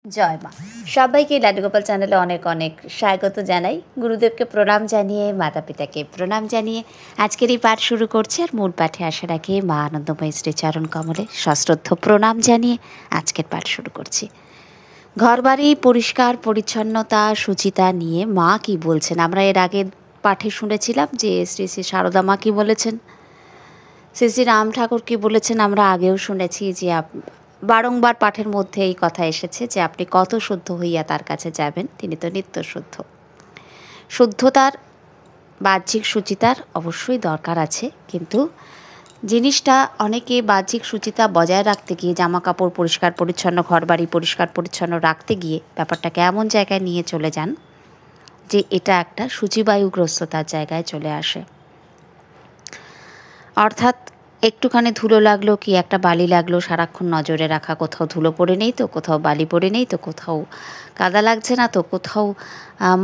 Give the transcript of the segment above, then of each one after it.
জয় মা। সবাইকে লাড্ডুগোপাল চ্যানেলে অনেক অনেক স্বাগত জানাই। গুরুদেবকে প্রণাম জানিয়ে, মাতা পিতাকে প্রণাম জানিয়ে আজকের এই পাঠ শুরু করছি। আর মূল পাঠে আসার আগে মা আনন্দময়ী শ্রীচরণ কমলে সশ্রদ্ধ প্রণাম জানিয়ে আজকের পাঠ শুরু করছি। ঘরবাড়ি পরিষ্কার পরিচ্ছন্নতা শুচিতা নিয়ে মা কি বলছেন, আমরা এর আগে পাঠে শুনেছিলাম যে শ্রী শ্রী সারদা মা কী বলেছেন, শ্রী শ্রী রাম ঠাকুর কী বলেছেন। আমরা আগেও শুনেছি যে বারংবার পাঠের মধ্যে এই কথা এসেছে যে আপনি কত শুদ্ধ হইয়া তার কাছে যাবেন, তিনি তো নিত্য শুদ্ধ। শুদ্ধতার বাহ্যিক শুচিতার অবশ্যই দরকার আছে, কিন্তু জিনিসটা অনেকে বাহ্যিক শুচিতা বজায় রাখতে গিয়ে, জামা কাপড় পরিষ্কার পরিচ্ছন্ন, ঘরবাড়ি পরিষ্কার পরিচ্ছন্ন রাখতে গিয়ে ব্যাপারটাকে এমন জায়গায় নিয়ে চলে যান যে এটা একটা সূচিবায়ুগ্রস্ততার জায়গায় চলে আসে। অর্থাৎ একটুখানি ধুলো লাগলো কি একটা বালি লাগলো, সারাক্ষণ নজরে রাখা, কোথাও ধুলো পড়ে নেই তো, কোথাও বালি পড়ে নেই তো, কোথাও কাদা লাগছে না তো, কোথাও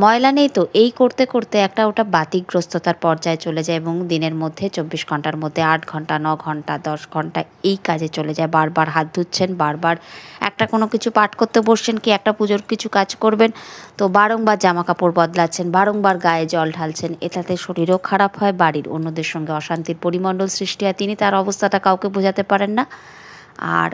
ময়লা নেই তো, এই করতে করতে একটা ওটা বাতিগ্রস্ততার পর্যায়ে চলে যায় এবং দিনের মধ্যে 24 ঘন্টার মধ্যে 8 ঘন্টা, 9 ঘন্টা, 10 ঘন্টা এই কাজে চলে যায়। বারবার হাত ধুচ্ছেন, বারবার একটা কোনো কিছু পাঠ করতে বসছেন কি একটা পুজোর কিছু কাজ করবেন তো বারংবার জামা কাপড় বদলাচ্ছেন, বারংবার গায়ে জল ঢালছেন, এটাতে শরীরও খারাপ হয়, বাড়ির অন্যদের সঙ্গে অশান্তির পরিমণ্ডল সৃষ্টি হয়, তিনি তার অবস্থাটা কাউকে বোঝাতে পারেন না, আর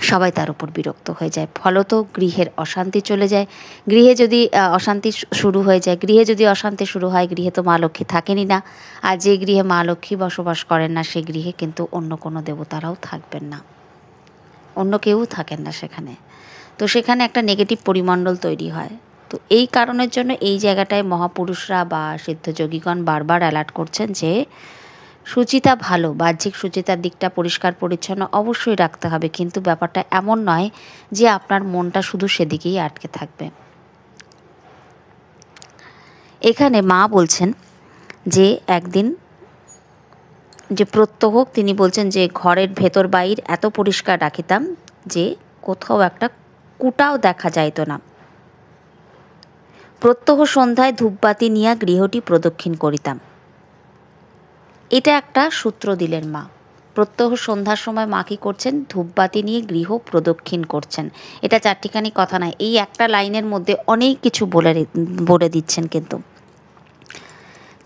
সবাই তার উপর বিরক্ত হয়ে যায়। ফলত গৃহের অশান্তি চলে যায়। গৃহে যদি অশান্তি শুরু হয়ে যায়, গৃহে যদি অশান্তি শুরু হয়, গৃহে তো মা লক্ষ্মী থাকেনই না, আর যে গৃহে মা লক্ষ্মী বসবাস করেন না সেই গৃহে কিন্তু অন্য কোনো দেবতারাও থাকবেন না, অন্য কেউ থাকেন না সেখানে। তো সেখানে একটা নেগেটিভ পরিমণ্ডল তৈরি হয়। তো এই কারণের জন্য এই জায়গাটায় মহাপুরুষরা বা সিদ্ধযোগীগণ বারবার অ্যালার্ট করছেন যে শুচিতা ভালো, বাহ্যিক শুচিতার দিকটা পরিষ্কার পরিচ্ছন্ন অবশ্যই রাখতে হবে, কিন্তু ব্যাপারটা এমন নয় যে আপনার মনটা শুধু সেদিকেই আটকে থাকবে। এখানে মা বলছেন যে একদিন যে প্রত্যহ তিনি বলছেন যে ঘরের ভেতর বাইর এত পরিষ্কার রাখিতাম যে কোথাও একটা কুটাও দেখা যাইত না। প্রত্যহ সন্ধ্যায় ধূপবাতি নিয়া গৃহটি প্রদক্ষিণ করিতাম। এটা একটা সূত্র দিলেন মা। প্রত্যহ সন্ধ্যার সময় মা কী করছেন, ধূপবাতি নিয়ে গৃহ প্রদক্ষিণ করছেন। এটা চারটিখানি কথা নয়, এই একটা লাইনের মধ্যে অনেক কিছু বলে দিচ্ছেন। কিন্তু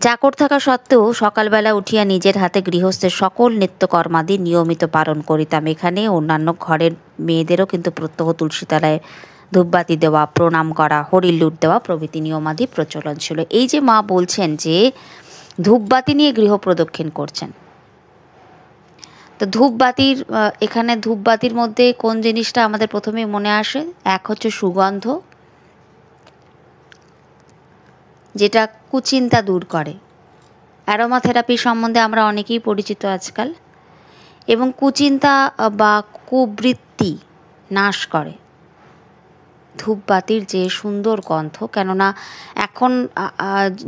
চাকর থাকা সত্ত্বেও সকালবেলা উঠিয়া নিজের হাতে গৃহস্থের সকল নিত্যকর্মাদি নিয়মিত পালন করিতাম। এখানে অন্যান্য ঘরের মেয়েদেরও কিন্তু প্রত্যহ তুলসীতলায় ধূপবাতি দেওয়া, প্রণাম করা, হরির লুট দেওয়া প্রভৃতি নিয়মাদি প্রচলন ছিল। এই যে মা বলছেন যে ধূপবাতি নিয়ে গৃহ প্রদক্ষিণ করছেন, তো ধূপবাতির এখানে ধূপবাতির মধ্যে কোন জিনিসটা আমাদের প্রথমে মনে আসে? এক হচ্ছে সুগন্ধ, যেটা কুচিন্তা দূর করে। অ্যারোমা থেরাপি সম্বন্ধে আমরা অনেকেই পরিচিত আজকাল, এবং কুচিন্তা বা কুবৃত্তি নাশ করে ধূপবাতির যে সুন্দর গন্ধ। কেননা এখন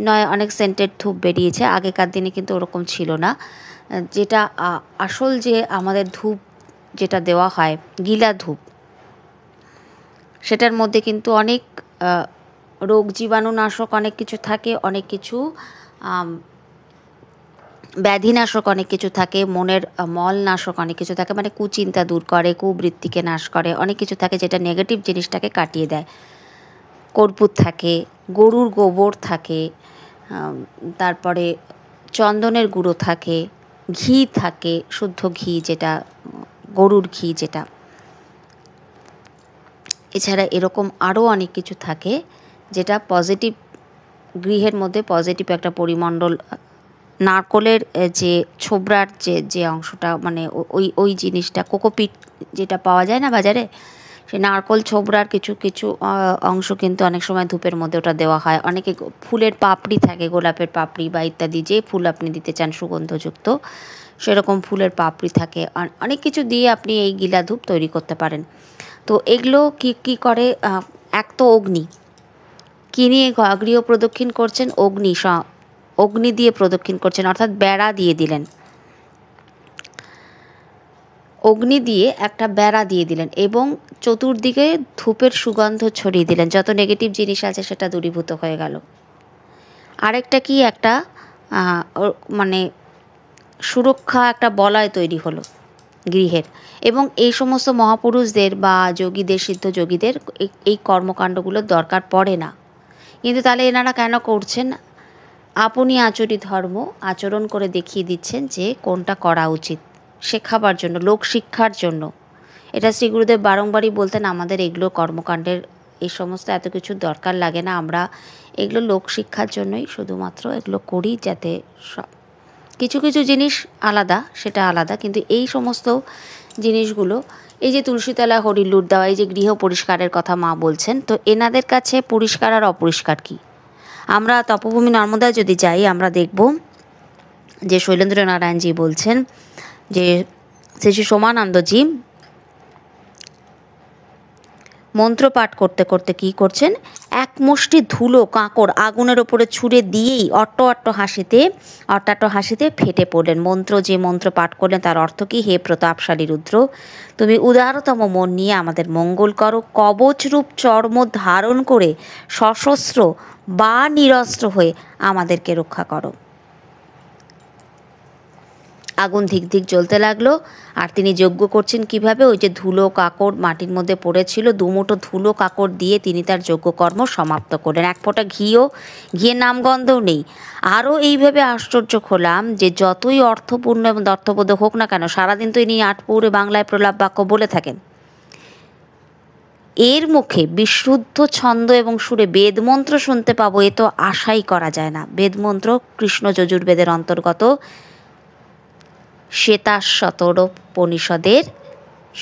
নয় অনেক সেন্টেড ধূপ বেরিয়েছে, আগেকার দিনে কিন্তু ওরকম ছিল না। যেটা আসল যে আমাদের ধূপ যেটা দেওয়া হয় গিলা ধূপ, সেটার মধ্যে কিন্তু অনেক রোগ জীবাণুনাশক অনেক কিছু থাকে, অনেক কিছু ব্যাধিনাশক অনেক কিছু থাকে, মনের মলনাশক অনেক কিছু থাকে, মানে কুচিন্তা দূর করে, কুবৃত্তিকে নাশ করে, অনেক কিছু থাকে যেটা নেগেটিভ জিনিসটাকে কাটিয়ে দেয়। কর্পূর থাকে, গরুর গোবর থাকে, তারপরে চন্দনের গুঁড়ো থাকে, ঘি থাকে, শুদ্ধ ঘি যেটা গরুর ঘি যেটা, এছাড়া এরকম আরও অনেক কিছু থাকে যেটা পজিটিভ, গৃহের মধ্যে পজিটিভ একটা পরিমণ্ডল। নারকোলের যে ছোবড়ার যে অংশটা, মানে ওই জিনিসটা, কোকোপিট যেটা পাওয়া যায় না বাজারে, সেই নারকোল ছোবড়ার কিছু কিছু অংশ কিন্তু অনেক সময় ধূপের মধ্যে ওটা দেওয়া হয়। অনেকে ফুলের পাপড়ি থাকে, গোলাপের পাপড়ি বা ইত্যাদি যে ফুল আপনি দিতে চান সুগন্ধযুক্ত, সেরকম ফুলের পাপড়ি থাকে, অনেক কিছু দিয়ে আপনি এই গিলা ধূপ তৈরি করতে পারেন। তো এগুলো কী করে, এক তো অগ্নি, কী নিয়ে গৃহ প্রদক্ষিণ করছেন, অগ্নি দিয়ে প্রদক্ষিণ করছেন, অর্থাৎ বেড়া দিয়ে দিলেন, অগ্নি দিয়ে একটা বেড়া দিয়ে দিলেন এবং চতুর্দিকে ধূপের সুগন্ধ ছড়িয়ে দিলেন। যত নেগেটিভ জিনিস আছে সেটা দূরীভূত হয়ে গেল। আরেকটা কি, একটা মানে সুরক্ষা একটা বলয় তৈরি হলো। গৃহের। এবং এই সমস্ত মহাপুরুষদের বা যোগীদের, সিদ্ধ যোগীদের এই কর্মকাণ্ডগুলোর দরকার পড়ে না। কিন্তু তাহলে এনারা কেন করছেন? আপনি আচরি ধর্ম আচরণ করে দেখিয়ে দিচ্ছেন যে কোনটা করা উচিত, শেখাবার জন্য, লোক শিক্ষার জন্য। এটা শ্রী গুরুদেব বারংবারই বলতেন, আমাদের এগুলো কর্মকাণ্ডের এই সমস্ত এত কিছুর দরকার লাগে না, আমরা এগুলো লোক শিক্ষার জন্যই শুধুমাত্র এগুলো করি, যাতে কিছু কিছু জিনিস আলাদা, সেটা আলাদা, কিন্তু এই সমস্ত জিনিসগুলো, এই যে তুলসীতলা হরির লুট দেওয়া, এই যে গৃহ পরিষ্কারের কথা মা বলছেন, তো এনাদের কাছে পরিষ্কার আর অপরিষ্কার কী? আমরা তপভূমি নর্মদায় যদি যাই, আমরা দেখব যে শৈলেন্দ্র নারায়ণজি বলছেন যে শ্রী শ্রী সোমানন্দজি মন্ত্র পাঠ করতে করতে কী করছেন, এক মুষ্টি ধুলো কাঁকড় আগুনের ওপরে ছুঁড়ে দিয়েই অট্ট হাসিতে ফেটে পড়লেন। যে মন্ত্র পাঠ করলেন তার অর্থ কী? হে প্রতাপশালী রুদ্র, তুমি উদারতম মন নিয়ে আমাদের মঙ্গল করো, কবচরূপ চর্ম ধারণ করে সশস্ত্র বা নিরস্ত্র হয়ে আমাদেরকে রক্ষা করো। আগুন ধিক ধিক জ্বলতে লাগলো, আর তিনি যজ্ঞ করছেন কিভাবে? ওই যে ধুলো কাকড় মাটির মধ্যে পড়েছিল, দুমুঠো ধুলো কাকড় দিয়ে তিনি তার যজ্ঞকর্ম সমাপ্ত করলেন। এক ফোঁটা ঘিয়ের নামগন্ধও নেই। আরও এইভাবে আশ্চর্য হলাম যে যতই অর্থপূর্ণ এবং অর্থবোধক হোক না কেন, সারাদিন তো ইনি আটপৌরে বাংলায় প্রলাপ বাক্য বলে থাকেন, এর মুখে বিশুদ্ধ ছন্দ এবং সুরে বেদমন্ত্র শুনতে পাবো, এ তো আশাই করা যায় না। বেদমন্ত্র কৃষ্ণ যজুর্বেদের অন্তর্গত শ্বেতাশ্বতরোপনিষদের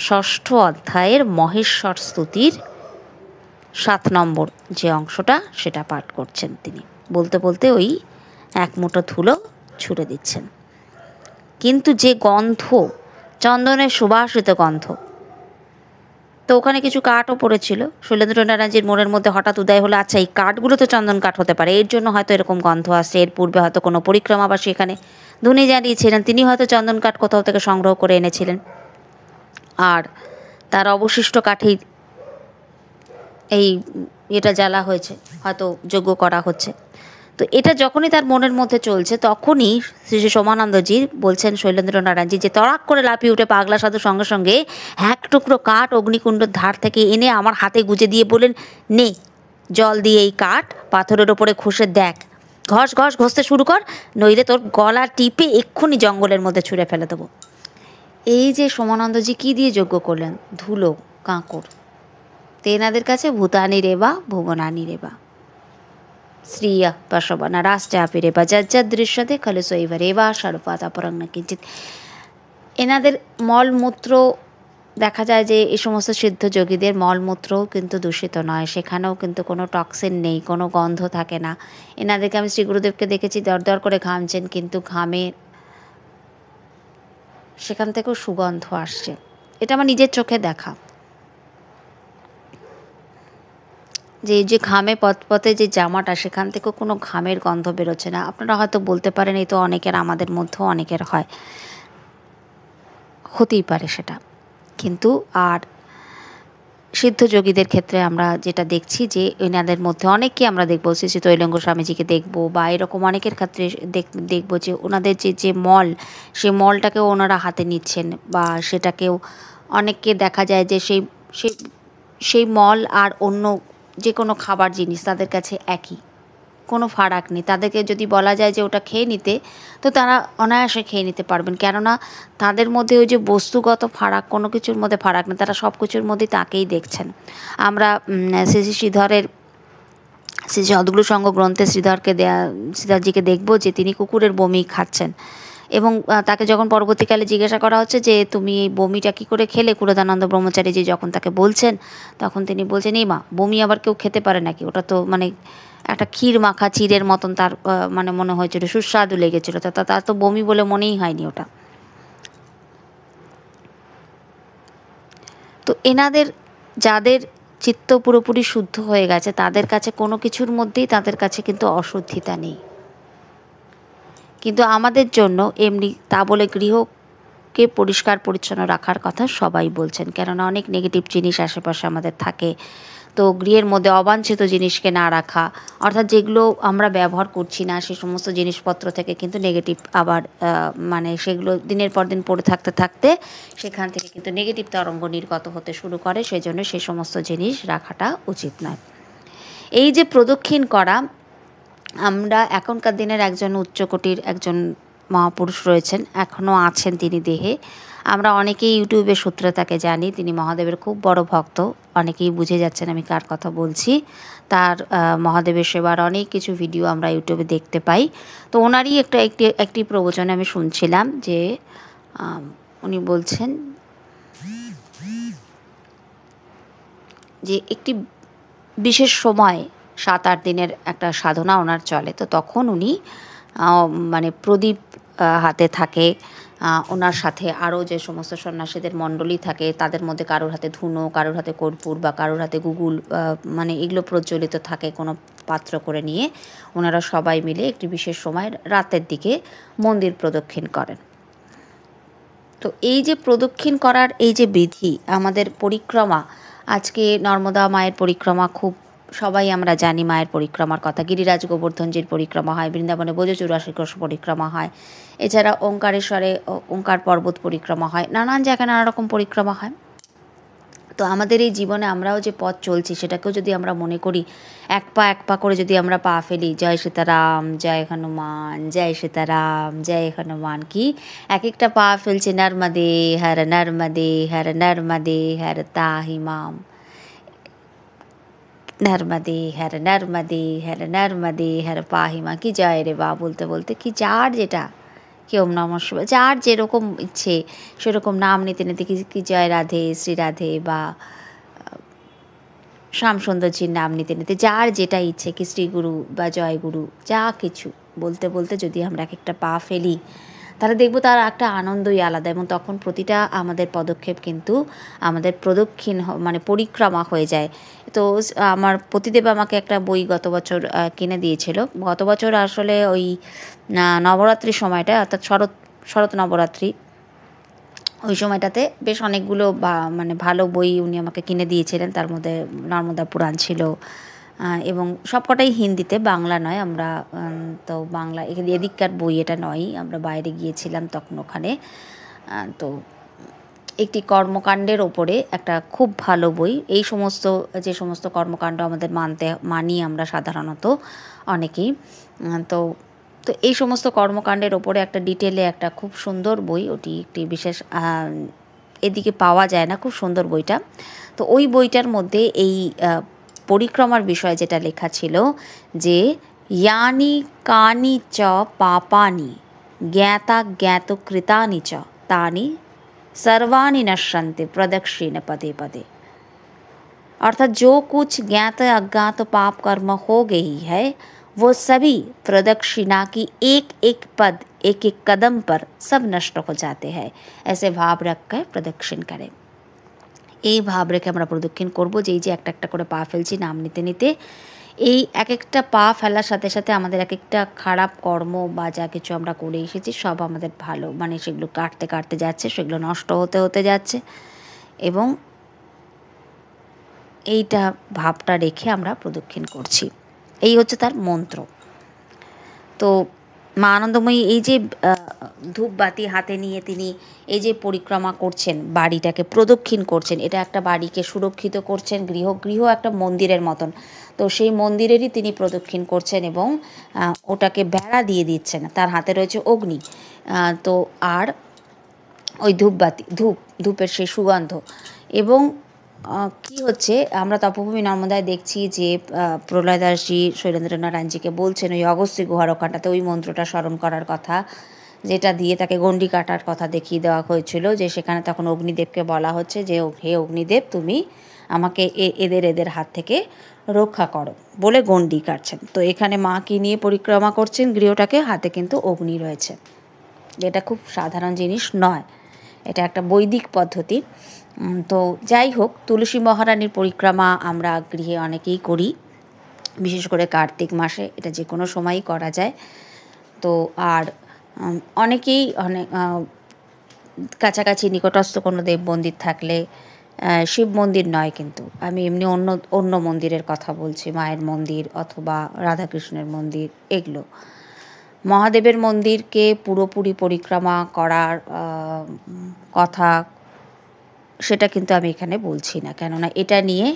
6ষ্ঠ অধ্যায়ের মহেশ্বর স্তুতির 7 নম্বর যে অংশটা, সেটা পাঠ করছেন তিনি। বলতে বলতে ওই এক মুঠো ধুলো ছুঁড়ে দিচ্ছেন। কিন্তু যে গন্ধ, চন্দনের সুবাসিত গন্ধ, তো ওখানে কিছু কাঠও পড়েছিল। শৈলেন্দ্র নারায়ণজির মনের মধ্যে হঠাৎ উদয় হলো, আচ্ছা এই কাঠগুলো তো চন্দন কাঠ হতে পারে, এর জন্য হয়তো এরকম গন্ধ আসছে। এর পূর্বে হয়তো কোনো পরিক্রমাবাসী এখানে ধুনি জ্বালিয়েছিলেন, তিনি হয়তো চন্দন কাঠ কোথাও থেকে সংগ্রহ করে এনেছিলেন, আর তার অবশিষ্ট কাঠেই এই এটা জ্বালা হয়েছে, হয়তো যজ্ঞ করা হচ্ছে। তো এটা যখনই তার মনের মধ্যে চলছে, তখনই শ্রী শ্রী সোমানন্দজি বলছেন শৈলেন্দ্র নারায়ণজি যে তড়াক করে লাফিয়ে উঠে পাগলা সাধু সঙ্গে সঙ্গে এক টুকরো কাঠ অগ্নিকুণ্ডর ধার থেকে এনে আমার হাতে গুজে দিয়ে বললেন, নে জল দিয়ে এই কাঠ পাথরের ওপরে ঘষে দেখ, ঘষতে শুরু কর, নইলে তোর গলা টিপে এক্ষুনি জঙ্গলের মধ্যে ছুঁড়ে ফেলে দেবো। এই যে সোমানন্দজি কী দিয়ে যজ্ঞ করলেন? ধুলো কাঁকড়। তেনাদের কাছে ভূতানি রেবা ভুবনানি রেবা শ্রিয়া পাশবানা রাষ্ট্রাপি রেবা যজ্জাদ দৃশ্যতে খলু শৈব রেবা স্বরূপাতা পরং না কিঞ্চিত। এনাদের মলমূত্র দেখা যায় যে এই সমস্ত সিদ্ধ যোগীদের মলমূত্রও কিন্তু দূষিত নয়, সেখানেও কিন্তু কোনো টক্সিন নেই, কোনো গন্ধ থাকে না। এনাদেরকে আমি শ্রী গুরুদেবকে দেখেছি দরদর করে ঘামছেন, কিন্তু ঘামে সেখান থেকেও সুগন্ধ আসছে, এটা আমার নিজের চোখে দেখা। যে ঘামে পথে যে জামাটা, সেখান থেকেও কোনো ঘামের গন্ধ বেরোচ্ছে না। আপনারা হয়তো বলতে পারেন এই তো অনেকের, আমাদের মধ্যেও অনেকের হয়, হতেই পারে সেটা, কিন্তু আর সিদ্ধ যোগীদের ক্ষেত্রে আমরা যেটা দেখছি যে এনাদের মধ্যে অনেককে আমরা দেখবো, শ্রী শ্রী তৈলঙ্গ স্বামীজিকে দেখবো, বা এরকম অনেকের ক্ষেত্রে দেখবো যে ওনাদের যে মল, সেই মলটাকেও ওনারা হাতে নিচ্ছেন, বা সেটাকেও অনেককে দেখা যায় যে সেই মল আর অন্য যে কোনো খাবার জিনিস তাদের কাছে একই, কোনো ফারাক নেই। তাদেরকে যদি বলা যায় যে ওটা খেয়ে নিতে, তো তারা অনায়াসে খেয়ে নিতে পারবেন, কেননা তাদের মধ্যে ওই যে বস্তুগত ফারাক, কোনো কিছুর মধ্যে ফারাক নেই, তারা সব কিছুর মধ্যেই তাকেই দেখছেন। আমরা শ্রী শ্রীধরের শ্রী সদ্গুরু সংঘ গ্রন্থে শ্রীধরজিকে দেখবো যে তিনি কুকুরের বমি খাচ্ছেন, এবং তাকে যখন পরবর্তীকালে জিজ্ঞাসা করা হচ্ছে যে তুমি এই বমিটা কী করে খেলে, কুরদানন্দ ব্রহ্মচারীজি যখন তাকে বলছেন, তখন তিনি বলছেন, এই মা, বমি আবার কেউ খেতে পারে নাকি? ওটা তো মানে একটা ক্ষীর মাখা চিড়ের মতন, তার মানে মনে হয়েছিল, সুস্বাদু লেগেছিল, তার তো বমি বলে মনেই হয়নি ওটা। তো এনাদের যাদের চিত্ত পুরোপুরি শুদ্ধ হয়ে গেছে, তাদের কাছে কোনো কিছুর মধ্যেই তাদের কাছে কিন্তু অশুদ্ধিতা নেই। কিন্তু আমাদের জন্য এমনি তা বলে গৃহ গৃহকে পরিষ্কার পরিচ্ছন্ন রাখার কথা সবাই বলছেন, কেননা অনেক নেগেটিভ জিনিস আশেপাশে আমাদের থাকে। তো গৃহের মধ্যে অবাঞ্ছিত জিনিসকে না রাখা, অর্থাৎ যেগুলো আমরা ব্যবহার করছি না সেই সমস্ত জিনিসপত্র থেকে কিন্তু নেগেটিভ আবার মানে সেগুলো দিনের পর দিন পড়ে থাকতে থাকতে সেখান থেকে কিন্তু নেগেটিভ তরঙ্গ নির্গত হতে শুরু করে, সেই জন্য সেই সমস্ত জিনিস রাখাটা উচিত নয়। এই যে প্রদক্ষিণ করা, আমরা এখনকার দিনের একজন উচ্চকোটির একজন মহাপুরুষ রয়েছেন, এখনও আছেন তিনি দেহে। আমরা অনেকেই ইউটিউবের সূত্রে তাকে জানি, তিনি মহাদেবের খুব বড় ভক্ত। অনেকেই বুঝে যাচ্ছেন আমি কার কথা বলছি। তার মহাদেবের সেবার অনেক কিছু ভিডিও আমরা ইউটিউবে দেখতে পাই। তো ওনারই একটি প্রবচনে আমি শুনছিলাম যে উনি বলছেন যে একটি বিশেষ সময় 7-8 দিনের একটা সাধনা ওনার চলে। তো তখন উনি মানে প্রদীপ হাতে থাকে, ওনার সাথে আরও যে সমস্ত সন্ন্যাসীদের মণ্ডলী থাকে তাদের মধ্যে কারোর হাতে ধুনো, কারোর হাতে কর্পূর বা কারোর হাতে গুগুল, মানে এগুলো প্রজ্বলিত থাকে কোনো পাত্র করে নিয়ে। ওনারা সবাই মিলে একটি বিশেষ সময় রাতের দিকে মন্দির প্রদক্ষিণ করেন। তো এই যে প্রদক্ষিণ করার এই যে বিধি, আমাদের পরিক্রমা, আজকে নর্মদা মায়ের পরিক্রমা খুব সবাই আমরা জানি, মায়ের পরিক্রমার কথা। গিরিরাজ গোবর্ধনজির পরিক্রমা হয়, বৃন্দাবনে বোঝ 84 কোষ পরিক্রমা হয়, এছাড়া ওঙ্কারেশ্বরে ওঙ্কার পর্বত পরিক্রমা হয়, নানান জায়গায় নানা রকম পরিক্রমা হয়। তো আমাদের এই জীবনে আমরাও যে পথ চলছি সেটাকেও যদি আমরা মনে করি এক পা করে যদি আমরা পা ফেলি, জয় সীতারাম, জয় হনুমান, জয় সীতারাম, জয় হনুমান, কি এক একটা পা ফেলছে নর্মদে হর নর্মদে হর নর্মদে হর তাহি মাম, নর্মদে হর নর্মদে হর নর্মদে হর পাহিমা, কি জয় রে বা বলতে বলতে কি যার যেটা, কি ওম নমঃ শিবায়, যার যেরকম ইচ্ছে সেরকম নাম নিতে নিতে কি জয় রাধে, শ্রী রাধে বা শ্যাম সুন্দরজির নাম নিতে নিতে যার যেটা ইচ্ছে, কি শ্রীগুরু বা জয়গুরু, যা কিছু বলতে বলতে যদি আমরা এক একটা পা ফেলি তাহলে দেখব তার একটা আনন্দই আলাদা। এবং তখন প্রতিটা আমাদের পদক্ষেপ কিন্তু আমাদের প্রদক্ষিণ মানে পরিক্রমা হয়ে যায়। তো আমার পতিদেব আমাকে একটা বই গত বছর কিনে দিয়েছিল। গত বছর আসলে ওই নবরাত্রির সময়টা, অর্থাৎ শরৎ নবরাত্রি, ওই সময়টাতে বেশ অনেকগুলো মানে ভালো বই উনি আমাকে কিনে দিয়েছিলেন। তার মধ্যে নর্মদা পুরাণ ছিল এবং সবকটাই হিন্দিতে, বাংলা নয়। আমরা তো বাংলা এদিককার বই এটা নয়, আমরা বাইরে গিয়েছিলাম তখন ওখানে। তো একটি কর্মকাণ্ডের ওপরে একটা খুব ভালো বই। এই সমস্ত যে সমস্ত কর্মকাণ্ড আমাদের মানি আমরা সাধারণত অনেকেই, তো তো এই সমস্ত কর্মকাণ্ডের ওপরে একটা ডিটেলে একটা খুব সুন্দর বই, ওটি একটি বিশেষ এদিকে পাওয়া যায় না, খুব সুন্দর বইটা। তো ওই বইটার মধ্যে এই পরিক্রমার বিষয় যেটা লেখা ছিল যে ইয়ানি কানি চ পাপানি জ্ঞাতা জ্ঞাত কৃতানি চ তানি सर्वाणि नश्यन्ते प्रदक्षिण पदे पदे, अर्थात जो कुछ ज्ञात अज्ञात पाप कर्म हो गई है वो सभी प्रदक्षिणा की एक एक पद एक एक कदम पर सब नष्ट हो जाते हैं। ऐसे भाव रख कर प्रदक्षिण करें। এই ভাব রেখে আমরা প্রদক্ষিণ করব, যে এই যে একটা একটা করে পা ফেলছি নাম নিতে নিতে, এই এক একটা পা ফেলার সাথে সাথে আমাদের এক একটা খারাপ কর্ম বা যা কিছু আমরা করে এসেছি সব আমাদের ভালো, মানে সেগুলো কাটতে কাটতে যাচ্ছে, সেগুলো নষ্ট হতে হতে যাচ্ছে। এবং এইটা ভাবটা রেখে আমরা প্রদক্ষিণ করছি, এই হচ্ছে তার মন্ত্র। তো মা আনন্দময়ী এই যে ধূপবাতি হাতে নিয়ে তিনি এই যে পরিক্রমা করছেন, বাড়িটাকে প্রদক্ষিণ করছেন, এটা একটা বাড়িকে সুরক্ষিত করছেন, গৃহ একটা মন্দিরের মতন। তো সেই মন্দিরেরই তিনি প্রদক্ষিণ করছেন এবং ওটাকে বেড়া দিয়ে দিচ্ছেন। তার হাতে রয়েছে অগ্নি, তো আর ওই ধূপের সেই সুগন্ধ। এবং কি হচ্ছে, আমরা তপভূমি নর্মদায় দেখছি যে প্রলয়দাসজি শৈলেন্দ্রনারায়ণজিকে বলছেন ওই অগস্ত্যি গুহার ওখানটাতে ওই মন্ত্রটা স্মরণ করার কথা, যেটা দিয়ে তাকে গণ্ডি কাটার কথা দেখিয়ে দেওয়া হয়েছিল। যে সেখানে তখন অগ্নিদেবকে বলা হচ্ছে যে হে অগ্নিদেব, তুমি আমাকে এদের হাত থেকে রক্ষা করো বলে গণ্ডি কাটছেন। তো এখানে মা কি নিয়ে পরিক্রমা করছেন গৃহটাকে, হাতে কিন্তু অগ্নি রয়েছে। এটা খুব সাধারণ জিনিস নয়, এটা একটা বৈদিক পদ্ধতি। তো যাই হোক, তুলসী মহারানীর পরিক্রমা আমরা গৃহে অনেকেই করি, বিশেষ করে কার্তিক মাসে, এটা যে কোনো সময়ই করা যায়। তো আর অনেকেই কাছাকাছি নিকটস্থ কোনো দেব মন্দির থাকলে, শিব মন্দির নয় কিন্তু, আমি এমনি অন্য অন্য মন্দিরের কথা বলছি, মায়ের মন্দির অথবা রাধাকৃষ্ণের মন্দির, এগুলো। মহাদেবের মন্দিরকে পুরোপুরি পরিক্রমা করার কথা সেটা কিন্তু আমি এখানে বলছি না, কেননা এটা নিয়ে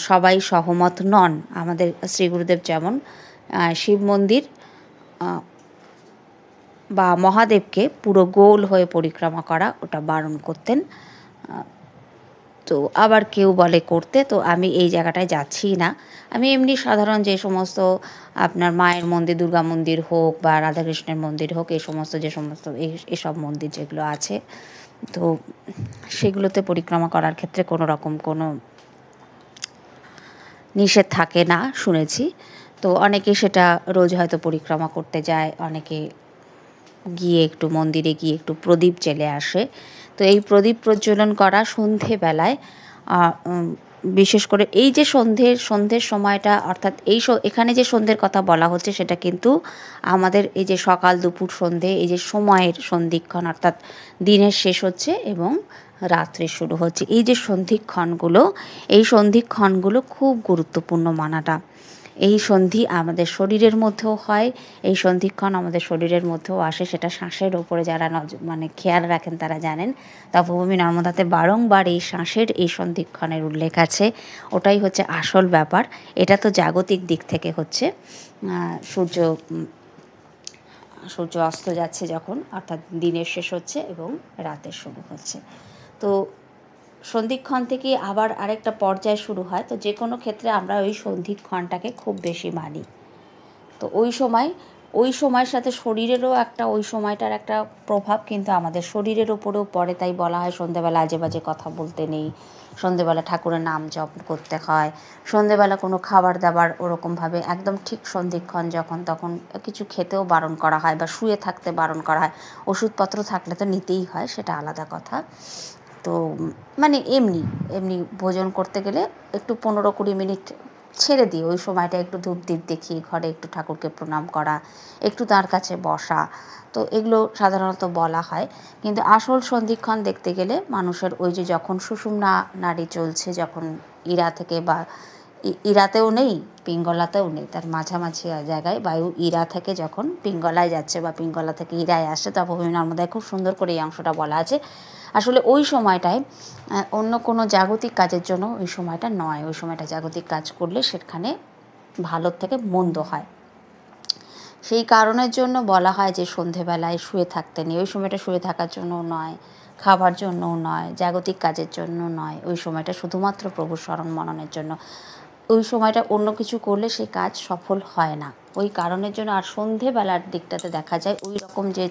সবাই সহমত নন। আমাদের শ্রী গুরুদেব যেমন শিব মন্দির বা মহাদেবকে পুরো গোল হয়ে পরিক্রমা করা ওটা বারণ করতেন, তো আবার কেউ বলে করতে, তো আমি এই জায়গাটায় যাচ্ছি না। আমি এমনি সাধারণ যে সমস্ত আপনার মায়ের মন্দির, দুর্গা মন্দির হোক বা রাধাকৃষ্ণের মন্দির হোক, এই সমস্ত যে সমস্ত এসব মন্দির যেগুলো আছে, তো সেগুলোতে পরিক্রমা করার ক্ষেত্রে কোনো রকম কোনো নিষেধ থাকে না শুনেছি। তো অনেকে সেটা রোজ হয়তো পরিক্রমা করতে যায়, অনেকে গিয়ে একটু মন্দিরে গিয়ে একটু প্রদীপ জ্বেলে আসে। তো এই প্রদীপ প্রজ্বলন করা সন্ধেবেলায়, বিশেষ করে এই যে সন্ধ্যের সময়টা, অর্থাৎ এখানে যে সন্ধ্যের কথা বলা হচ্ছে সেটা কিন্তু আমাদের এই যে সকাল দুপুর সন্ধে, এই যে সময়ের সন্ধিক্ষণ, অর্থাৎ দিনের শেষ হচ্ছে এবং রাত্রে শুরু হচ্ছে, এই যে সন্ধিক্ষণগুলো, এই সন্ধিক্ষণগুলো খুব গুরুত্বপূর্ণ মানাটা। এই সন্ধি আমাদের শরীরের মধ্যেও হয়, এই সন্ধিক্ষণ আমাদের শরীরের মধ্যেও আসে, সেটা শ্বাসের ওপরে যারা মানে খেয়াল রাখেন তারা জানেন। তপভূমি নর্মদাতে বারংবার এই শ্বাসের এই সন্ধিক্ষণের উল্লেখ আছে, ওটাই হচ্ছে আসল ব্যাপার। এটা তো জাগতিক দিক থেকে হচ্ছে সূর্য অস্ত যাচ্ছে যখন, অর্থাৎ দিনের শেষ হচ্ছে এবং রাতের শুরু হচ্ছে, তো সন্ধিক্ষণ থেকে আবার আরেকটা পর্যায় শুরু হয়। তো যে কোনো ক্ষেত্রে আমরা ওই সন্ধিক্ষণটাকে খুব বেশি মানি। তো ওই সময়ের সাথে শরীরেরও একটা, ওই সময়টার একটা প্রভাব কিন্তু আমাদের শরীরের ওপরেও পড়ে। তাই বলা হয় সন্ধেবেলা আজে বাজে কথা বলতে নেই, সন্ধেবেলা ঠাকুরের নাম জপ করতে হয়, সন্ধেবেলা কোনো খাবার দাবার ওরকমভাবে একদম ঠিক সন্ধিক্ষণ যখন তখন কিছু খেতেও বারণ করা হয় বা শুয়ে থাকতে বারণ করা হয়। ওষুধপত্র থাকলে তো নিতেই হয়, সেটা আলাদা কথা। তো মানে এমনি ভোজন করতে গেলে একটু 15-20 মিনিট ছেড়ে দিয়ে ওই সময়টা একটু ধূপ দ্বীপ দেখিয়ে ঘরে একটু ঠাকুরকে প্রণাম করা, একটু তার কাছে বসা, তো এগুলো সাধারণত বলা হয়। কিন্তু আসল সন্ধিক্ষণ দেখতে গেলে মানুষের ওই যে যখন সুষুম্না নাড়ি চলছে, যখন ইরা থেকে বা ইরাতেও নেই পিঙ্গলাতেও নেই, তার মাঝামাঝি জায়গায় বায়ু ইরা থেকে যখন পিঙ্গলায় যাচ্ছে বা পিঙ্গলা থেকে ইরায় আসছে, তপভূমি নর্মদায় খুব সুন্দর করে এই অংশটা বলা আছে। আসলে ওই সময়টায় অন্য কোনো জাগতিক কাজের জন্য ওই সময়টা নয়, ওই সময়টা জাগতিক কাজ করলে সেখানে ভালোর থেকে মন্দ হয়। সেই কারণের জন্য বলা হয় যে সন্ধেবেলায় শুয়ে থাকতে নেই। ওই সময়টা শুয়ে থাকার জন্য নয়, খাবার জন্যও নয়, জাগতিক কাজের জন্য নয়, ওই সময়টা শুধুমাত্র প্রভুর স্মরণ মননের জন্য। ওই সময়টা অন্য কিছু করলে সেই কাজ সফল হয় না, ওই কারণের জন্য। আর সন্ধেবেলার দিকটাতে দেখা যায় ওই রকম যে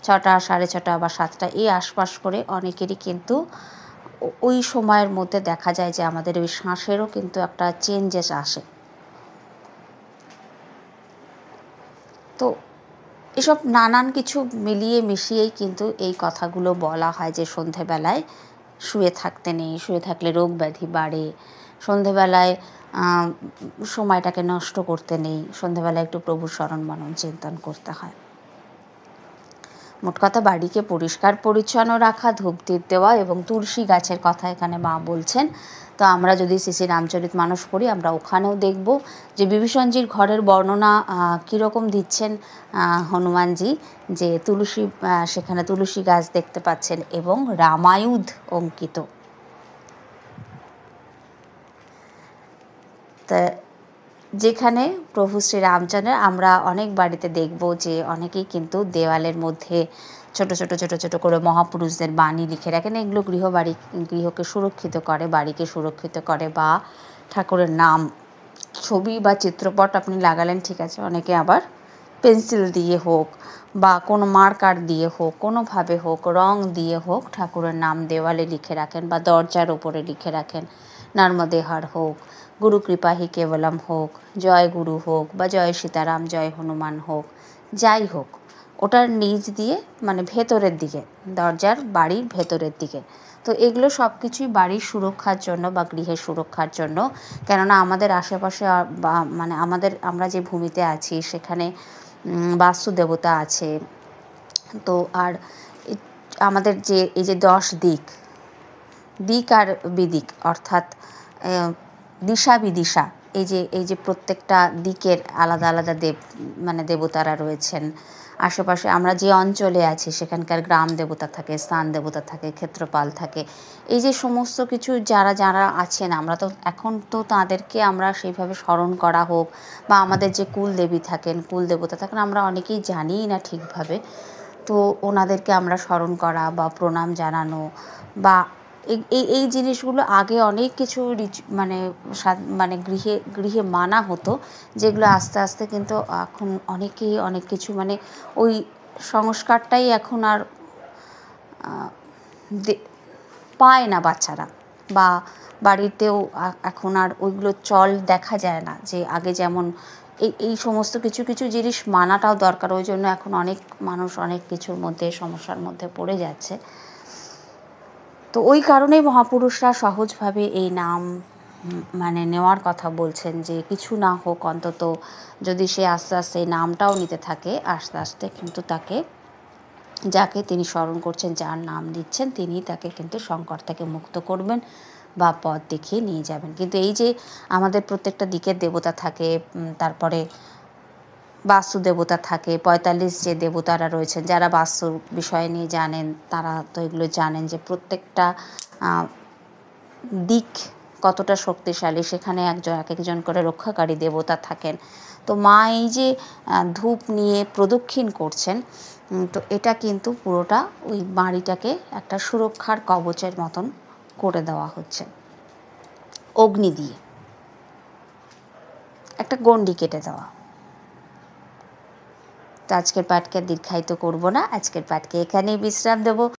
6টা, 6:30 বা 7টা এই আশপাশ করে অনেকেরই কিন্তু ওই সময়ের মধ্যে দেখা যায় যে আমাদের ওই শ্বাসেরও কিন্তু একটা চেঞ্জেস আসে। তো এসব নানান কিছু মিলিয়ে মিশিয়েই কিন্তু এই কথাগুলো বলা হয় যে সন্ধেবেলায় শুয়ে থাকতে নেই, শুয়ে থাকলে রোগ ব্যাধি বাড়ে, সন্ধেবেলায় সময়টাকে নষ্ট করতে নেই, সন্ধেবেলায় একটু প্রভুর স্মরণ মনন চিন্তন করতে হয়। মোট কথা বাড়িকে পরিষ্কার পরিচ্ছন্ন রাখা, ধূপদীপ দেওয়া এবং তুলসী গাছের কথা এখানে মা বলছেন। তো আমরা যদি শ্রী শ্রী রামচরিতমানস পড়ি, আমরা ওখানেও দেখব যে বিভীষণজির ঘরের বর্ণনা কীরকম দিচ্ছেন হনুমানজি, যে সেখানে তুলসী গাছ দেখতে পাচ্ছেন এবং রামায়ুধ অঙ্কিত। তা যেখানে প্রভু শ্রী রামচন্দ্রের, আমরা অনেক বাড়িতে দেখব যে অনেকেই কিন্তু দেওয়ালের মধ্যে ছোট ছোট ছোট ছোট করে মহাপুরুষদের বাণী লিখে রাখেন। এগুলো গৃহকে সুরক্ষিত করে, বাড়িকে সুরক্ষিত করে, বা ঠাকুরের নাম, ছবি বা চিত্রপট আপনি লাগালেন, ঠিক আছে, অনেকে আবার পেন্সিল দিয়ে হোক বা কোনো মার্কার দিয়ে হোক, কোনোভাবে হোক, রং দিয়ে হোক, ঠাকুরের নাম দেওয়ালে লিখে রাখেন বা দরজার ওপরে লিখে রাখেন। নর্মদেহার হোক, গুরু কৃপাহি কেবলম হোক, জয় গুরু হোক, বা জয় সীতারাম, জয় হনুমান হোক, যাই হোক, ওটার নিচ দিয়ে মানে ভেতরের দিকে, দরজার বাড়ির ভেতরের দিকে। তো এগুলো সব কিছুই বাড়ির সুরক্ষার জন্য বা গৃহের সুরক্ষার জন্য, কেননা আমাদের আশেপাশে বা মানে আমরা যে ভূমিতে আছি সেখানে বাস্তুদেবতা আছে। তো আর আমাদের যে এই যে 10 দিক, দিক আর বিদিক অর্থাৎ দিশা বিদিশা, এই যে প্রত্যেকটা দিকের আলাদা আলাদা মানে দেবতারা রয়েছেন। আশেপাশে আমরা যে অঞ্চলে আছি সেখানকার গ্রাম দেবতা থাকে, স্থান দেবতা থাকে, ক্ষেত্রপাল থাকে। এই যে সমস্ত কিছু যারা যারা আছেন, আমরা তো এখন তো তাদেরকে আমরা সেইভাবে স্মরণ করা হোক, বা আমাদের যে কুলদেবী থাকেন, কুল দেবতা থাকেন, আমরা অনেকেই জানিই না ঠিকভাবে। তো ওনাদেরকে আমরা স্মরণ করা বা প্রণাম জানানো, বা এই জিনিসগুলো আগে অনেক কিছু মানে মানে গৃহে গৃহে মানা হতো, যেগুলো আস্তে আস্তে কিন্তু এখন অনেকেই অনেক কিছু মানে ওই সংস্কারটাই এখন আর পায় না বাচ্চারা, বা বাড়িতেও এখন আর ওইগুলো চল দেখা যায় না, যে আগে যেমন এই সমস্ত কিছু কিছু জিনিস মানাটাও দরকার। ওই জন্য এখন অনেক মানুষ অনেক কিছুর মধ্যে সমস্যার মধ্যে পড়ে যাচ্ছে। তো ওই কারণেই মহাপুরুষরা সহজভাবে এই নাম মানে নেওয়ার কথা বলছেন, যে কিছু না হোক অন্তত যদি সে আস্তে আস্তে এই নামটাও নিতে থাকে, আস্তে আস্তে কিন্তু তাকে, যাকে তিনি স্মরণ করছেন, যার নাম দিচ্ছেন, তিনি তাকে কিন্তু সংকট থেকে মুক্ত করবেন বা পথ দেখিয়ে নিয়ে যাবেন। কিন্তু এই যে আমাদের প্রত্যেকটা দিকের দেবতা থাকে, তারপরে বাস্তু দেবতা থাকে, ৪৫ যে দেবতারা রয়েছেন, যারা বাস্তুর বিষয় নিয়ে জানেন তারা তো এগুলো জানেন, যে প্রত্যেকটা দিক কতটা শক্তিশালী, সেখানে এক একজন করে রক্ষাকারী দেবতা থাকেন। তো মা এই যে ধূপ নিয়ে প্রদক্ষিণ করছেন, তো এটা কিন্তু পুরোটা ওই বাড়িটাকে একটা সুরক্ষার কবচের মতন করে দেওয়া হচ্ছে। অগ্নি দিয়ে একটা গণ্ডি কেটে দেওয়া। তো আজকের পাঠকে দীর্ঘায়িত করব না, আজকের পাঠকে এখানেই বিশ্রাম দেব।